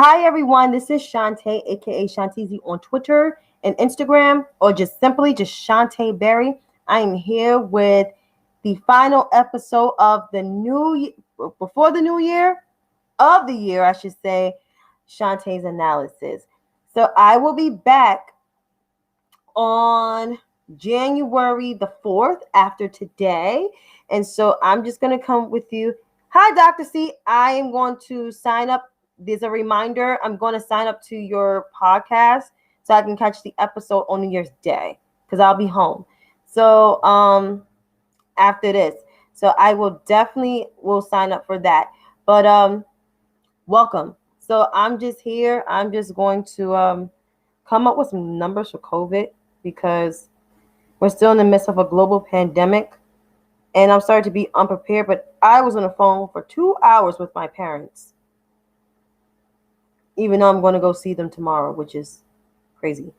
Hi everyone, this is Shantae, aka Shanteezy on Twitter and Instagram, or just simply just Shantae Berry. I am here with the final episode of the before the new year, of the year, I should say, Shantae's analysis. So I will be back on January the 4th after today. And so I'm just going to come with you. Hi, Dr. C. I am going to sign up. There's a reminder. I'm going to sign up to your podcast so I can catch the episode on New Year's Day because I'll be home. So after this. So I will definitely will sign up for that. But welcome. So I'm just here. I'm just going to come up with some numbers for COVID because we're still in the midst of a global pandemic. And I'm sorry to be unprepared, but I was on the phone for 2 hours with my parents, even though I'm going to go see them tomorrow, which is crazy.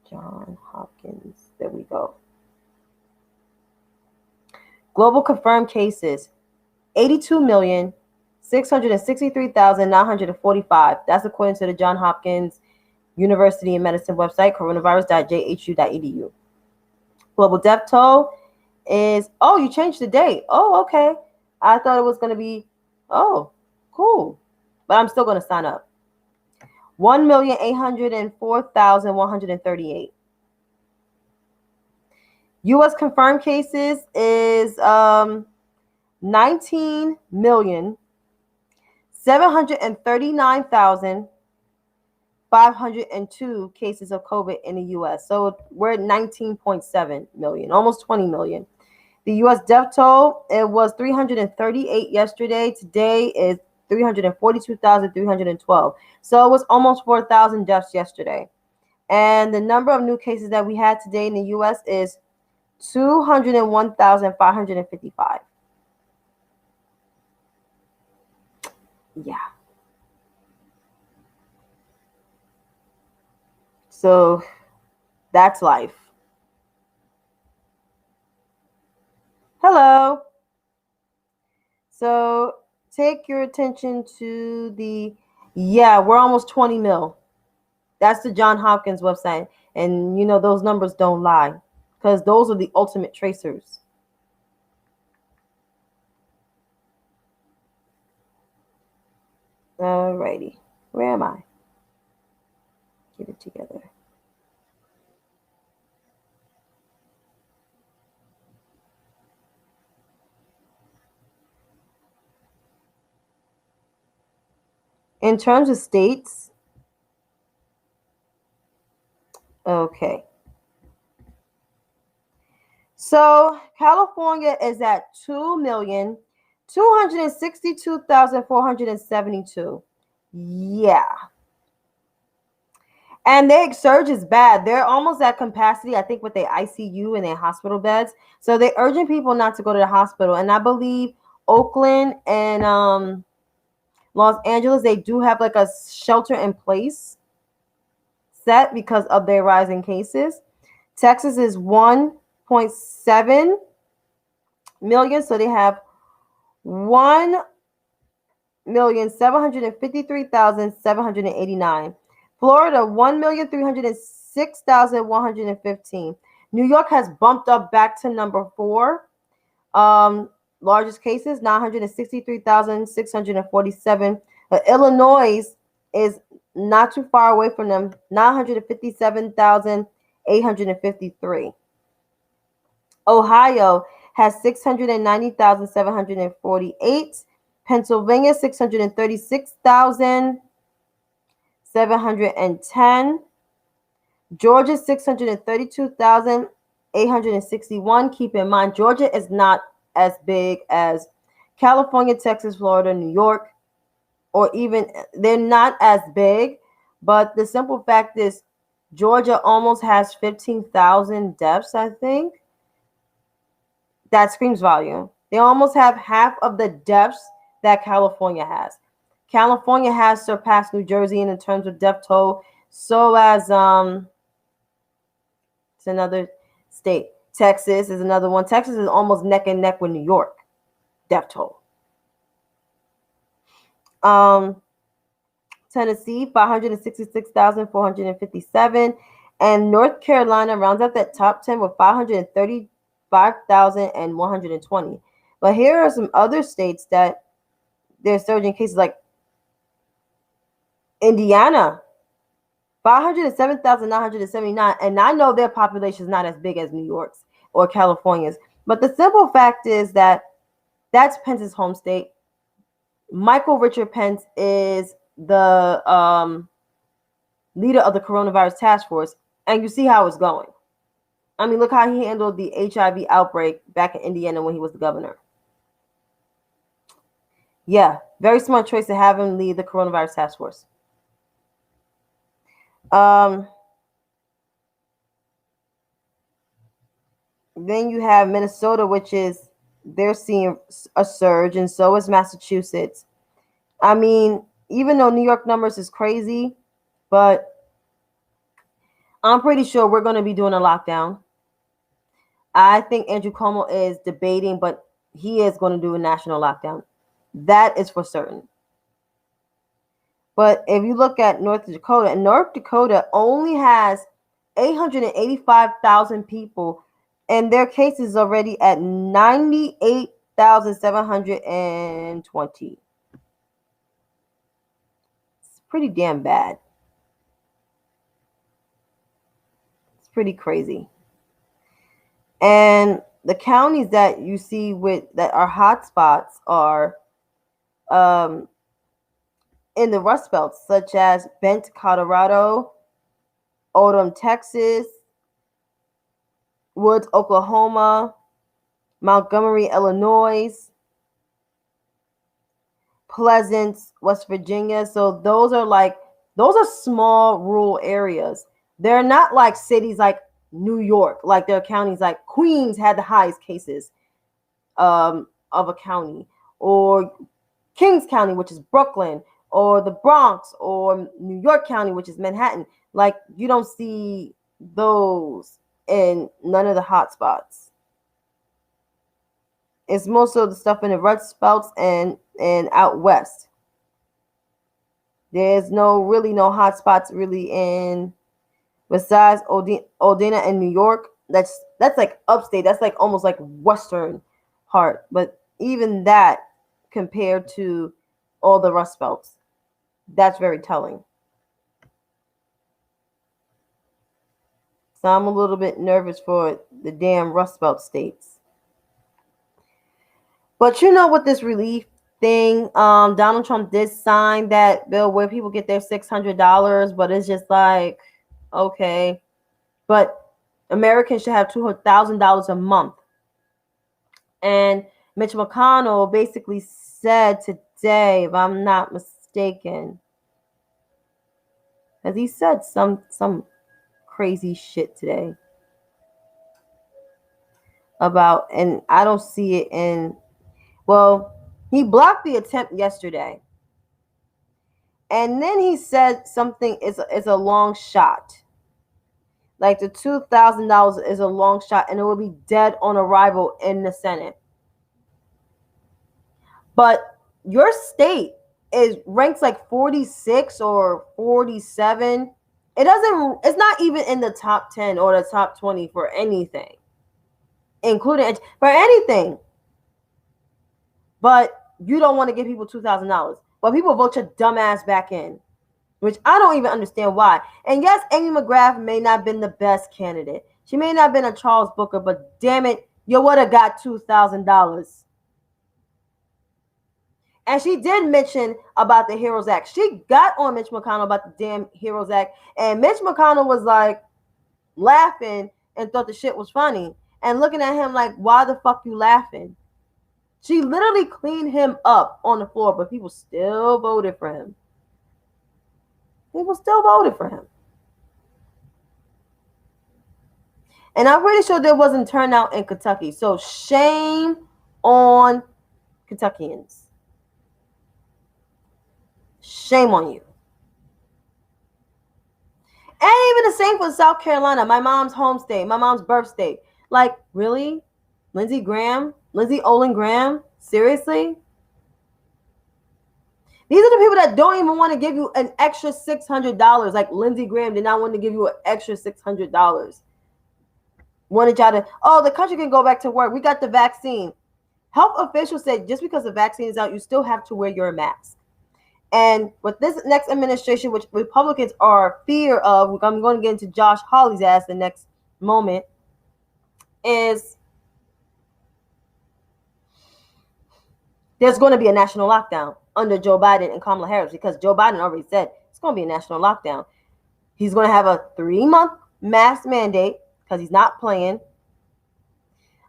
John Hopkins. There we go. Global confirmed cases, 82,663,945. That's according to the John Hopkins University of Medicine website, coronavirus.jhu.edu. Global death toll is, oh, you changed the date. Oh, okay. I thought it was going to be, oh, cool. But I'm still going to sign up. 1,804,138. U.S. confirmed cases is 19,739,502 cases of COVID in the U.S. So we're at 19.7 million, almost 20 million. The U.S. death toll, it was 338 yesterday. Today is 342,312. So it was almost 4,000 deaths yesterday. And the number of new cases that we had today in the U.S. is 201,555. Yeah. So that's life. Hello. So take your attention to we're almost 20 mil. That's the John Hopkins website. And you know, those numbers don't lie because those are the ultimate tracers. Alrighty. Where am I? Get it together. In terms of states, okay. So California is at 2,262,472. Yeah. And their surge is bad. They're almost at capacity, I think, with their ICU and their hospital beds. So they're urging people not to go to the hospital. And I believe Oakland and Los Angeles, they do have like a shelter in place set because of their rising cases. Texas is 1.7 million. So they have 1,753,789. Florida, 1,306,115. New York has bumped up back to number 4. Largest cases, 963,647. Illinois is not too far away from them, 957,853. Ohio has 690,748. Pennsylvania, 636,710. Georgia, 632,861. Keep in mind, Georgia is not as big as California, Texas, Florida, New York, or even, they're not as big. But the simple fact is, Georgia almost has 15,000 deaths, I think. That screams volume. They almost have half of the deaths that California has. California has surpassed New Jersey in terms of death toll. So as it's another state. Texas is another one. Texas is almost neck and neck with New York. Death toll. Tennessee, 566,457. And North Carolina rounds out that top 10 with 535,120. But here are some other states that there's surging cases, like Indiana, 507,979. And I know their population is not as big as New York's or California's. But the simple fact is that that's Pence's home state. Michael Richard Pence is the leader of the coronavirus task force, and you see how it's going. I mean, look how he handled the HIV outbreak back in Indiana when he was the governor. Yeah, very smart choice to have him lead the coronavirus task force. Then you have Minnesota, which is, they're seeing a surge, and so is Massachusetts. I mean, even though New York numbers is crazy, but I'm pretty sure we're going to be doing a lockdown. I think Andrew Cuomo is debating, but he is going to do a national lockdown. That is for certain. But if you look at North Dakota, and North Dakota only has 885,000 people, and their cases already at 98,720. It's pretty damn bad. It's pretty crazy. And the counties that you see with that are hotspots are in the Rust Belt, such as Bent, Colorado, Odom, Texas, Woods, Oklahoma, Montgomery, Illinois, Pleasant, West Virginia. So those are small rural areas. They're not like cities like New York, like their counties, like Queens had the highest cases of a county, or Kings County, which is Brooklyn, or the Bronx, or New York County, which is Manhattan. Like, you don't see those in none of the hot spots. It's most of the stuff in the Rust Belts and out west. There's really no hot spots really in, besides Odina and New York. That's like upstate. That's like almost like western part. But even that, compared to all the Rust Belts, that's very telling. So I'm a little bit nervous for the damn Rust Belt states. But you know, with this relief thing, Donald Trump did sign that bill where people get their $600, but it's just like, okay. But Americans should have $200,000 a month. And Mitch McConnell basically said today, if I'm not mistaken, because he said some crazy shit today about, and I don't see it in, well, he blocked the attempt yesterday. And then he said something is a long shot. Like the $2,000 is a long shot, and it will be dead on arrival in the Senate. But your state ranks like 46 or 47. It's not even in the top 10 or the top 20 for anything, including for anything. But you don't want to give people $2,000. But people vote your dumb ass back in, which I don't even understand why. And yes, Amy McGrath may not have been the best candidate. She may not have been a Charles Booker, but damn it, you would have got $2,000. And she did mention about the HEROES Act. She got on Mitch McConnell about the damn HEROES Act. And Mitch McConnell was like laughing and thought the shit was funny. And looking at him like, why the fuck you laughing? She literally cleaned him up on the floor, but people still voted for him. People still voted for him. And I'm pretty sure there wasn't turnout in Kentucky. So shame on Kentuckians. Shame on you. And even the same for South Carolina, my mom's home state, my mom's birth state. Like, really? Lindsey Olin Graham? Seriously? These are the people that don't even want to give you an extra $600. Like Lindsey Graham did not want to give you an extra $600. Wanted y'all to, oh, the country can go back to work. We got the vaccine. Health officials said just because the vaccine is out, you still have to wear your mask. And with this next administration, which Republicans are fear of, I'm going to get into Josh Hawley's ass the next moment, is there's going to be a national lockdown under Joe Biden and Kamala Harris, because Joe Biden already said it's going to be a national lockdown. He's going to have a 3-month mask mandate because he's not playing.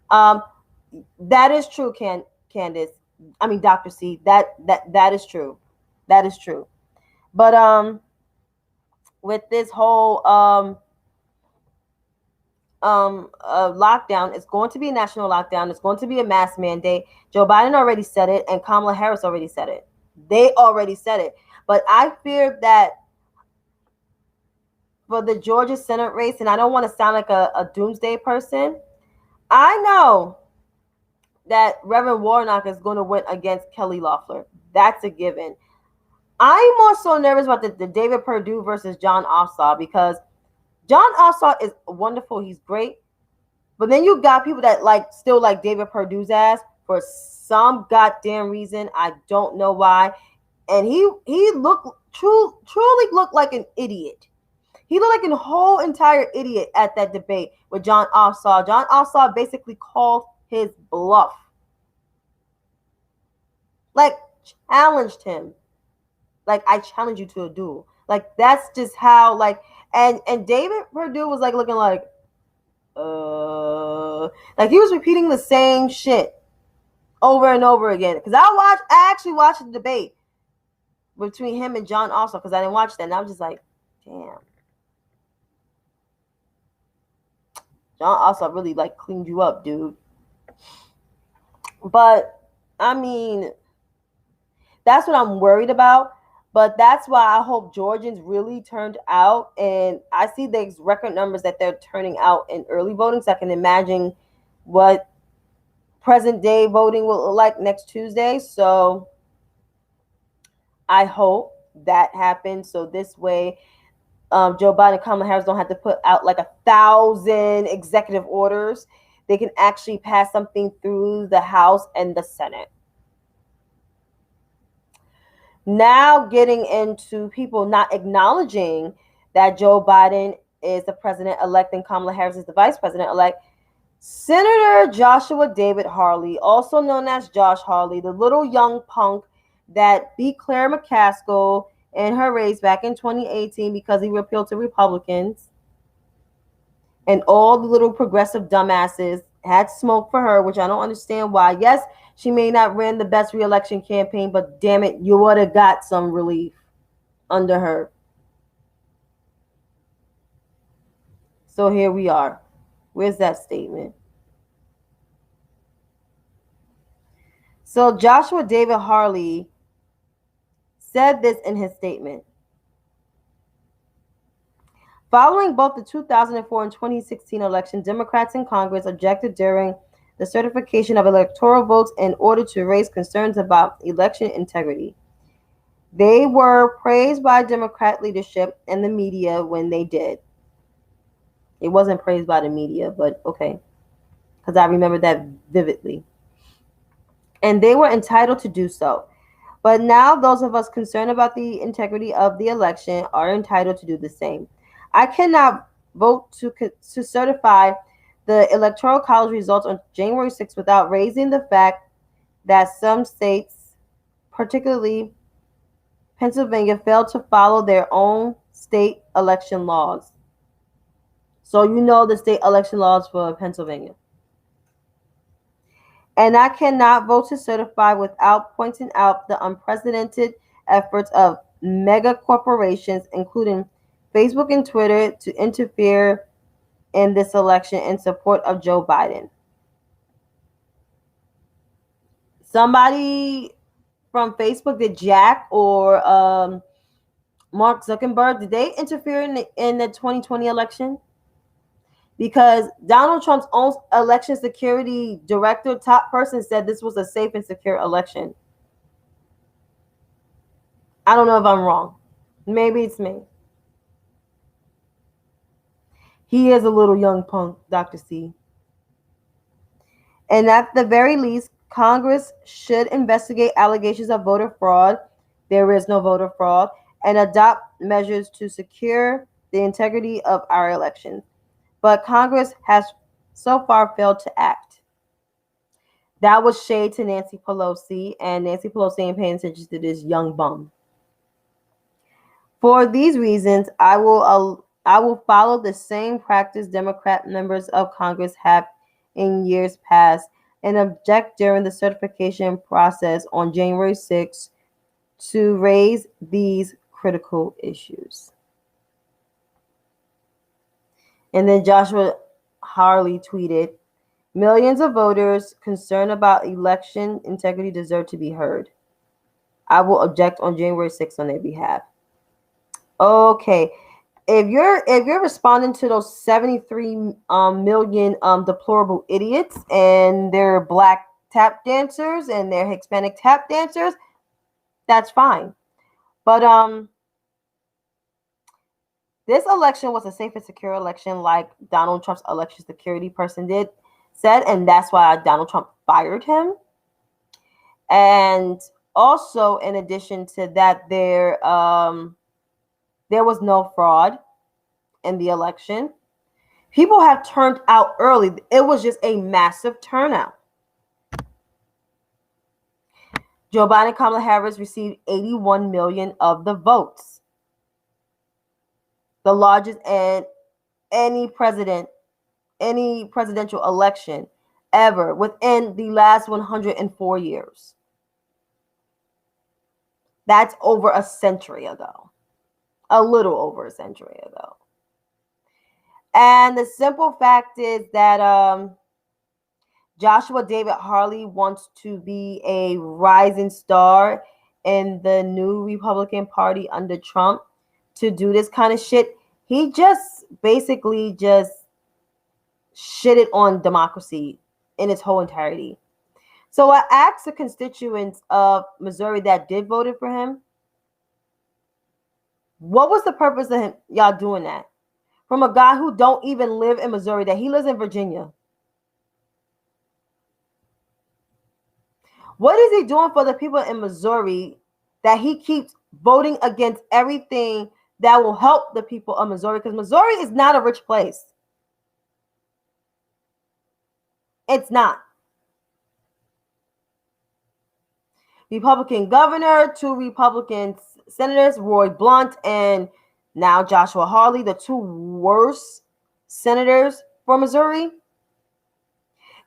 That is true, Candace. I mean, Dr. C. That is true. That is true. But with this whole lockdown, it's going to be a national lockdown. It's going to be a mask mandate. Joe Biden already said it, and Kamala Harris already said it. They already said it. But I fear that for the Georgia Senate race, and I don't want to sound like a doomsday person, I know that Reverend Warnock is going to win against Kelly Loeffler. That's a given. I'm more so nervous about the David Perdue versus Jon Ossoff, because Jon Ossoff is wonderful. He's great. But then you got people that still like David Perdue's ass for some goddamn reason. I don't know why. And he looked truly looked like an idiot. He looked like a whole entire idiot at that debate with Jon Ossoff. Jon Ossoff basically called his bluff. Challenged him. I challenge you to a duel. That's just how, and David Perdue was looking he was repeating the same shit over and over again. Because I actually watched the debate between him and Jon Ossoff, because I didn't watch that, and I was just like, damn. Jon Ossoff really cleaned you up, dude. But I mean, that's what I'm worried about. But that's why I hope Georgians really turned out. And I see the record numbers that they're turning out in early voting, so I can imagine what present day voting will look like next Tuesday. So I hope that happens. So this way, Joe Biden and Kamala Harris don't have to put out 1,000 executive orders. They can actually pass something through the House and the Senate. Now getting into people not acknowledging that Joe Biden is the president-elect and Kamala Harris is the vice president-elect. Senator Joshua David Hawley, also known as Josh Hawley, the little young punk that beat Claire McCaskill in her race back in 2018 because he appealed to Republicans, and all the little progressive dumbasses had smoke for her, which I don't understand why. Yes, she may not ran the best re-election campaign, but damn it, you would have got some relief under her. So here we are. Where's that statement? So Joshua David Hawley said this in his statement. Following both the 2004 and 2016 election, Democrats in Congress objected during the certification of electoral votes in order to raise concerns about election integrity. They were praised by Democrat leadership and the media when they did. It wasn't praised by the media, but okay, because I remember that vividly. And they were entitled to do so. But now those of us concerned about the integrity of the election are entitled to do the same. I cannot vote to certify the Electoral College results on January 6th without raising the fact that some states, particularly Pennsylvania, failed to follow their own state election laws. So you know the state election laws for Pennsylvania. And I cannot vote to certify without pointing out the unprecedented efforts of mega corporations, including Facebook and Twitter, to interfere in this election in support of Joe Biden. Somebody from Facebook, did Jack or Mark Zuckerberg, did they interfere in the 2020 election? Because Donald Trump's own election security director, top person, said this was a safe and secure election. I don't know if I'm wrong. Maybe it's me. He is a little young punk, Dr. C. And at the very least, Congress should investigate allegations of voter fraud. There is no voter fraud, and adopt measures to secure the integrity of our elections. But Congress has so far failed to act. That was shade to Nancy Pelosi, and Nancy Pelosi ain't paying attention to this young bum. For these reasons, I will follow the same practice Democrat members of Congress have in years past and object during the certification process on January 6th to raise these critical issues. And then Joshua Hawley tweeted, millions of voters concerned about election integrity deserve to be heard. I will object on January 6th on their behalf. Okay. If you're responding to those 73 million deplorable idiots and their black tap dancers and their Hispanic tap dancers, that's fine. But this election was a safe and secure election, like Donald Trump's election security person said, and that's why Donald Trump fired him. And also, in addition to that, there was no fraud in the election. People have turned out early. It was just a massive turnout. Joe Biden and Kamala Harris received 81 million of the votes, the largest in any presidential election ever within the last 104 years. That's over a century ago. A little over a century ago. And the simple fact is that Joshua David Hawley wants to be a rising star in the new Republican Party under Trump to do this kind of shit. He just basically just shitted on democracy in its whole entirety. So I asked the constituents of Missouri that did vote for him, what was the purpose of y'all doing that? From a guy who don't even live in Missouri, that he lives in Virginia. What is he doing for the people in Missouri that he keeps voting against everything that will help the people of Missouri? Because Missouri is not a rich place. It's not. Republican governor, 2 Republican senators, Roy Blunt and now Joshua Hawley, the 2 worst senators for Missouri.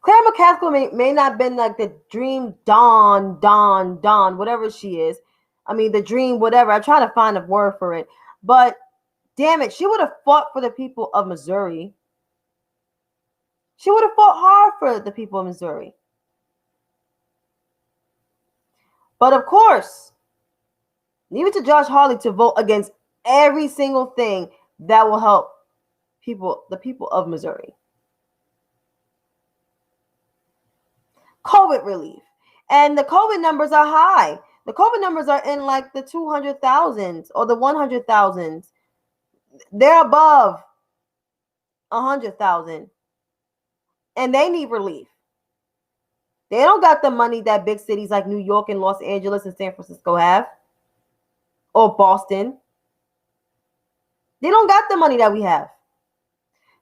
Claire McCaskill may not have been like the dream Dawn, whatever she is. I mean, the dream, whatever. I try to find a word for it. But damn it, she would have fought for the people of Missouri. She would have fought hard for the people of Missouri. But of course, leave it to Josh Hawley to vote against every single thing that will help the people of Missouri. COVID relief. And the COVID numbers are high. The COVID numbers are in like the 200,000s or the 100,000s. They're above 100,000. And they need relief. They don't got the money that big cities like New York and Los Angeles and San Francisco have. Or Boston. They don't got the money that we have.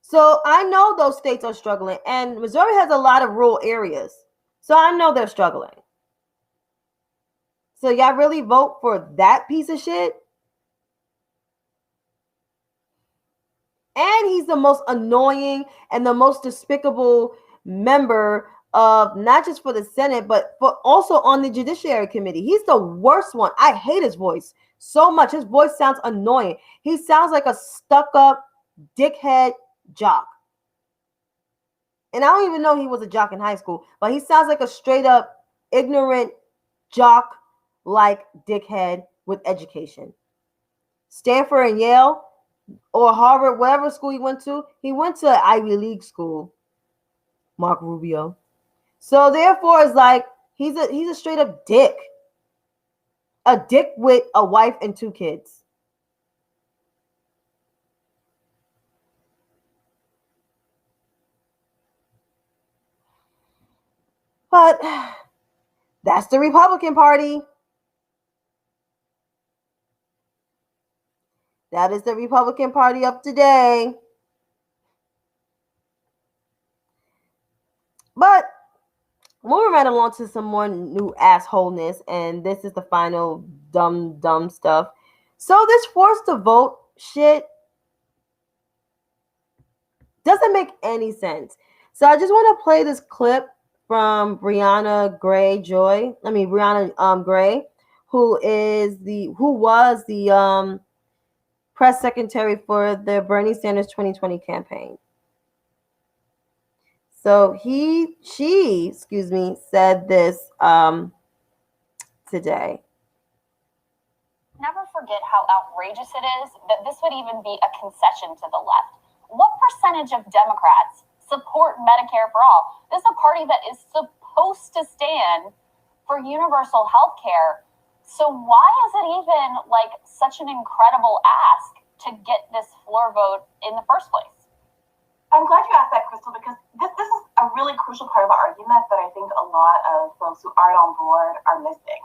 So I know those states are struggling. And Missouri has a lot of rural areas. So I know they're struggling. So y'all really vote for that piece of shit? And he's the most annoying and the most despicable member of not just for the Senate, but for also on the Judiciary Committee. He's the worst one. I hate his voice so much. His voice sounds annoying. He sounds like a stuck-up dickhead jock. And I don't even know he was a jock in high school, but he sounds like a straight-up ignorant jock-like dickhead with education. Stanford and Yale or Harvard, whatever school he went to an Ivy League school. Mark Rubio. So therefore, it's like he's a straight up dick. a dick with a wife and 2 kids. But that's the Republican Party. That is the Republican Party of today. But moving right along to some more new assholeness, and this is the final dumb stuff. So this forced to vote shit doesn't make any sense. So I just want to play this clip from Brianna Gray, who was the press secretary for the Bernie Sanders 2020 campaign. So she said this today. Never forget how outrageous it is that this would even be a concession to the left. What percentage of Democrats support Medicare for all? This is a party that is supposed to stand for universal health care. So why is it even like such an incredible ask to get this floor vote in the first place? I'm glad you asked that, Crystal, because this is a really crucial part of the argument that I think a lot of folks who aren't on board are missing.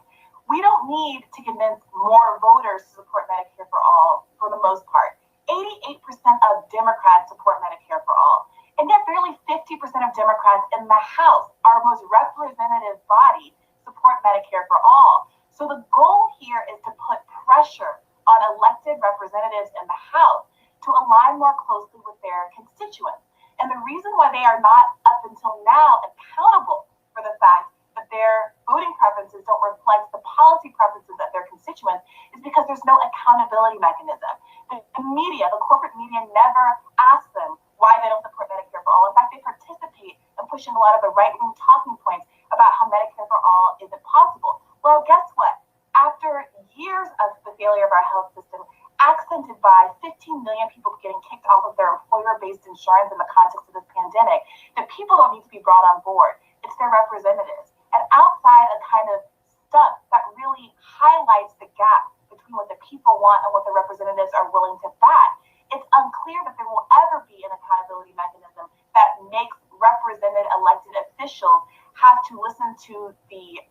We don't need to convince more voters to support Medicare for all for the most part. 88% of Democrats support Medicare for all. And yet barely 50% of Democrats in the House, our most representative body, support Medicare for all. So the goal here is to put pressure on elected representatives in the House to align more closely with their constituents. And the reason why they are not, up until now, accountable for the fact that their voting preferences don't reflect the policy preferences of their constituents is because there's no accountability mechanism. The media, the corporate media, never asks them why they don't support Medicare for all. In fact, they participate in pushing a lot of the right-wing talking points about how Medicare for all isn't possible. Well, guess what? After years of the failure of our health system, accented by 15 million people getting kicked off of their employer-based insurance in the context of this pandemic, the people don't need to be brought on board. It's their representatives. And outside a kind of stunt that really highlights the gap between what the people want and what the representatives are willing to back, it's unclear that there will ever be an accountability mechanism that makes represented elected officials have to listen to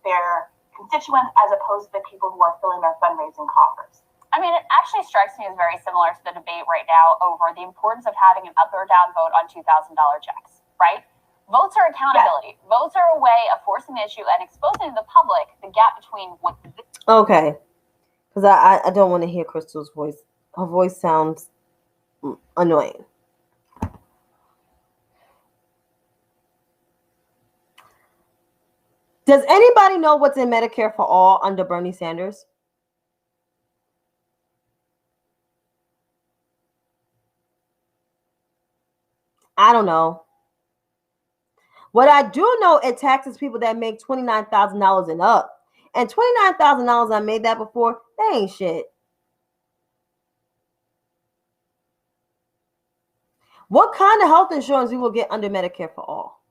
their constituents as opposed to the people who are filling their fundraising coffers. I mean, it actually strikes me as very similar to the debate right now over the importance of having an up or down vote on $2,000 checks, right? Votes are accountability. Yes. Votes are a way of forcing the issue and exposing to the public the gap between what... Okay. Because I don't want to hear Crystal's voice. Her voice sounds annoying. Does anybody know what's in Medicare for all under Bernie Sanders? I don't know. What I do know, it taxes people that make $29,000 and up. And $29,000, I made that before. That ain't shit. What kind of health insurance we will get under Medicare for all?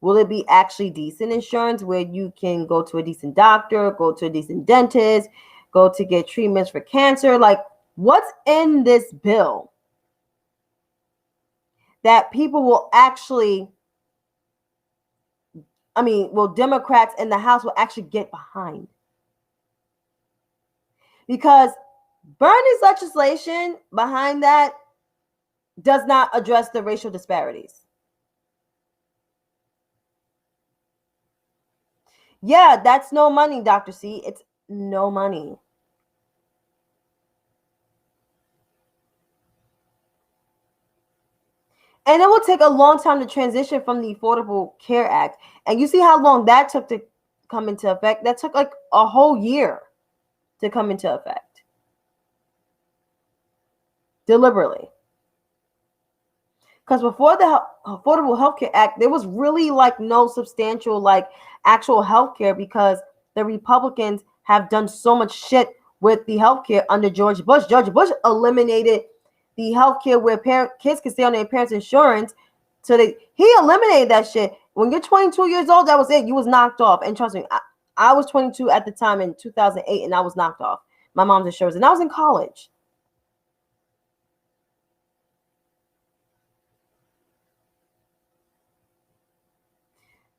Will it be actually decent insurance where you can go to a decent doctor, go to a decent dentist, go to get treatments for cancer? Like, what's in this bill that people will actually, will Democrats in the House will actually get behind? Because Bernie's legislation behind that does not address the racial disparities. Yeah, that's no money, Dr. C. It's no money. And it will take a long time to transition from the Affordable Care Act. And you see how long that took to come into effect? That took like a whole year to come into effect. Deliberately. Because before the Affordable Health Care Act, there was really like no substantial like actual health care because the Republicans have done so much shit with the health care under George Bush. George Bush eliminated the healthcare where kids can stay on their parents' insurance. So he eliminated that shit. When you're 22 years old, that was it. You was knocked off. And trust me, I was 22 at the time in 2008, and I was knocked off my mom's insurance, and I was in college.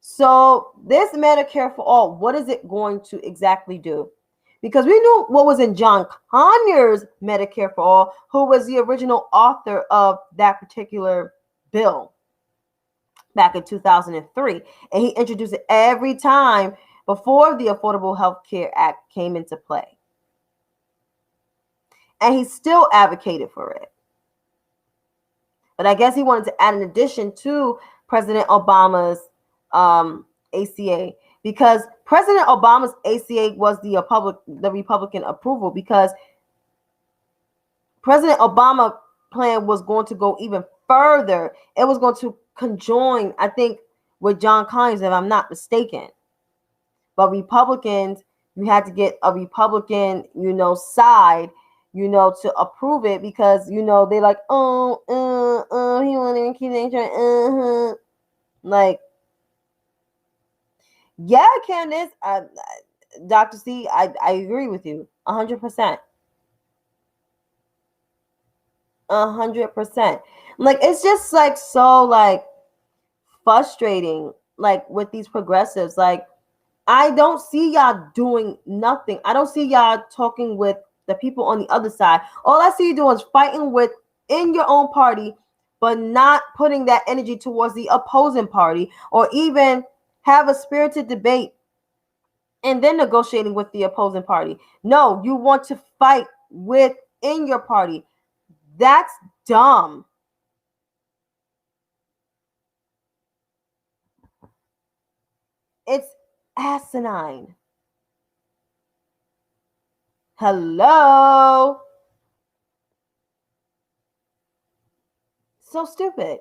So this Medicare for all, what is it going to exactly do? Because we knew what was in John Conyers' Medicare for all, who was the original author of that particular bill back in 2003. And he introduced it every time before the Affordable Health Care Act came into play. And he still advocated for it. But I guess he wanted to add an addition to President Obama's ACA, because President Obama's ACA was the Republican approval, because President Obama plan was going to go even further. It was going to conjoin, I think, with John Conyers, if I'm not mistaken. But Republicans, you had to get a Republican, side, to approve it, because, they're like, he wanted to keep nature, like, yeah, Candace, Dr. C, I agree with you 100%. 100%. Like, it's just like so like frustrating, like with these progressives. Like, I don't see y'all doing nothing. I don't see y'all talking with the people on the other side. All I see you doing is fighting in your own party, but not putting that energy towards the opposing party, or even have a spirited debate and then negotiating with the opposing party. No, you want to fight within your party. That's dumb. It's asinine. Hello? So stupid.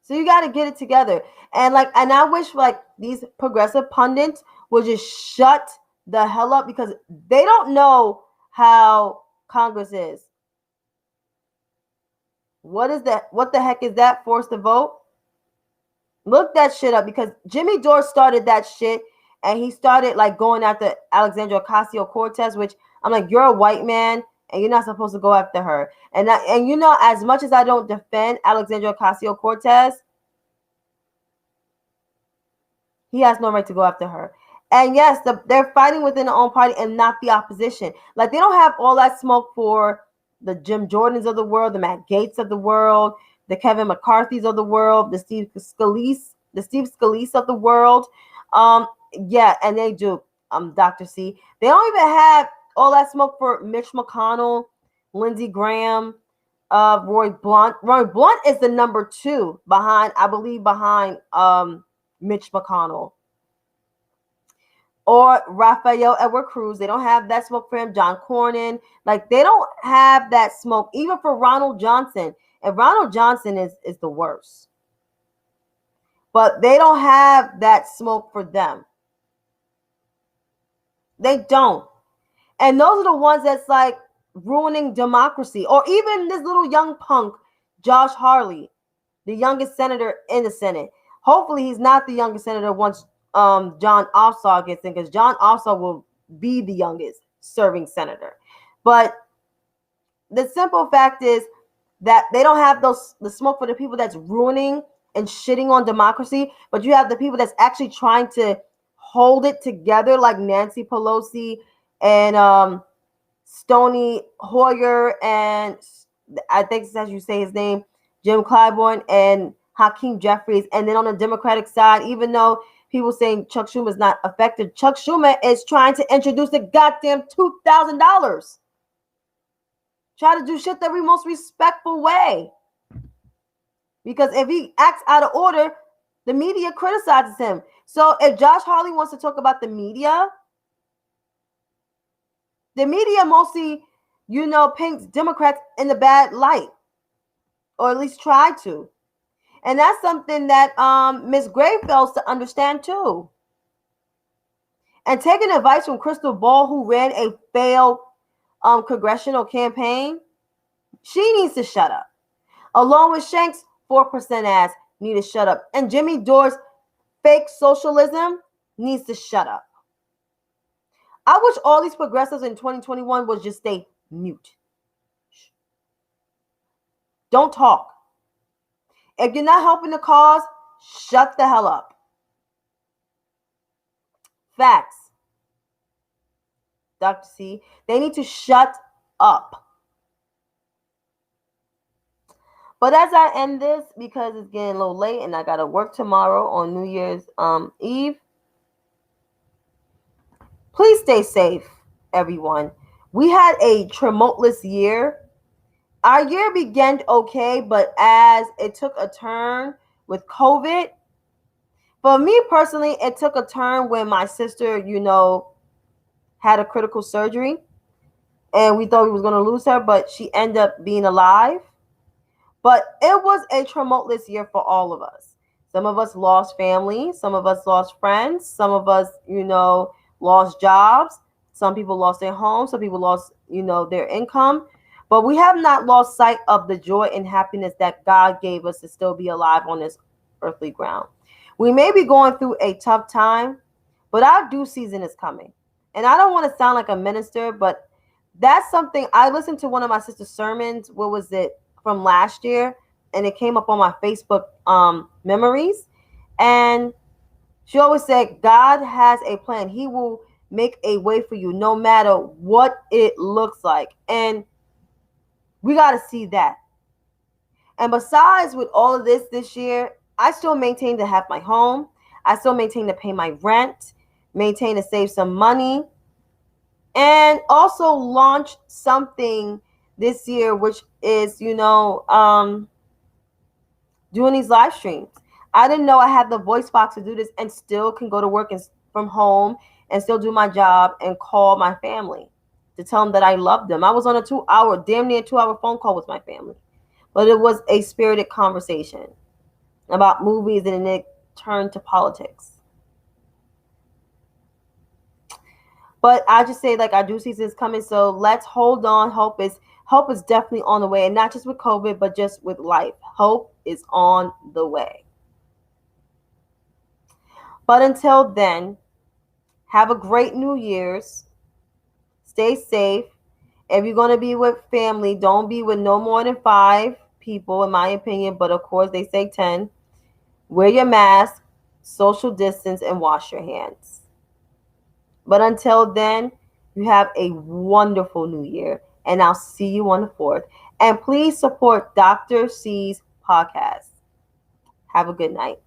So you got to get it together. And I wish like these progressive pundits would just shut the hell up, because they don't know how Congress is. What is that? What the heck is that? Forced to vote? Look that shit up, because Jimmy Dore started that shit, and he started like going after Alexandria Ocasio-Cortez, which I'm like, you're a white man and you're not supposed to go after her. And as much as I don't defend Alexandria Ocasio-Cortez, he has no right to go after her. And yes, they're fighting within their own party and not the opposition. Like, they don't have all that smoke for the Jim Jordans of the world, the Matt Gaetz of the world, the Kevin McCarthy's of the world, the Steve Scalise of the world. Yeah, and they do, Dr. C. They don't even have all that smoke for Mitch McConnell, Lindsey Graham, Roy Blunt. Roy Blunt is the number 2 behind Mitch McConnell. Or Rafael Edward Cruz. They don't have that smoke for him. John Cornyn. Like, they don't have that smoke even for Ronald Johnson. And Ronald Johnson is the worst. But they don't have that smoke for them. They don't. And those are the ones that's like ruining democracy. Or even this little young punk, Josh Hawley, the youngest senator in the Senate. Hopefully he's not the youngest senator once John Ossoff gets in, because John Ossoff will be the youngest serving senator. But the simple fact is that they don't have the smoke for the people that's ruining and shitting on democracy, but you have the people that's actually trying to hold it together, like Nancy Pelosi and Stony Hoyer, and I think that's how you say his name, Jim Clyburn and Hakeem Jeffries. And then on the Democratic side, even though people saying Chuck Schumer is not affected, Chuck Schumer is trying to introduce the goddamn $2,000. Try to do shit the most respectful way. Because if he acts out of order, the media criticizes him. So if Josh Hawley wants to talk about the media mostly, paints Democrats in the bad light, or at least try to. And that's something that Ms. Gray fails to understand too. And taking advice from Crystal Ball, who ran a failed congressional campaign, she needs to shut up. Along with Shanks' 4% ass need to shut up. And Jimmy Dore's fake socialism needs to shut up. I wish all these progressives in 2021 would just stay mute. Don't talk. If you're not helping the cause, shut the hell up. Facts. Dr. C, they need to shut up. But as I end this, because it's getting a little late and I got to work tomorrow on New Year's Eve, please stay safe, everyone. We had a tumultuous year. Our year began okay, but as it took a turn with COVID, for me personally, it took a turn when my sister, had a critical surgery. And we thought we was going to lose her, but she ended up being alive. But it was a tumultuous year for all of us. Some of us lost family. Some of us lost friends. Some of us, lost jobs. Some people lost their homes. Some people lost, their income. But we have not lost sight of the joy and happiness that God gave us to still be alive on this earthly ground. We may be going through a tough time, but our due season is coming. And I don't want to sound like a minister, but that's something. I listened to one of my sister's sermons. What was it? From last year, and it came up on my Facebook memories. And she always said, God has a plan. He will make a way for you no matter what it looks like. And we got to see that. And besides, with all of this year, I still maintain to have my home. I still maintain to pay my rent, maintain to save some money, and also launch something this year, which is, doing these live streams. I didn't know I had the voice box to do this and still can go to work from home and still do my job and call my family to tell them that I love them. I was on a damn near 2-hour phone call with my family. But it was a spirited conversation about movies, and then it turned to politics. But I just say, our due season is coming, so let's hold on. Hope is definitely on the way, and not just with COVID, but just with life. Hope is on the way. But until then, have a great New Year's. Stay safe. If you're going to be with family, don't be with no more than 5 people, in my opinion, but of course they say 10. Wear your mask, social distance, and wash your hands. But until then, you have a wonderful New Year, and I'll see you on the 4th. And please support Dr. C's podcast. Have a good night.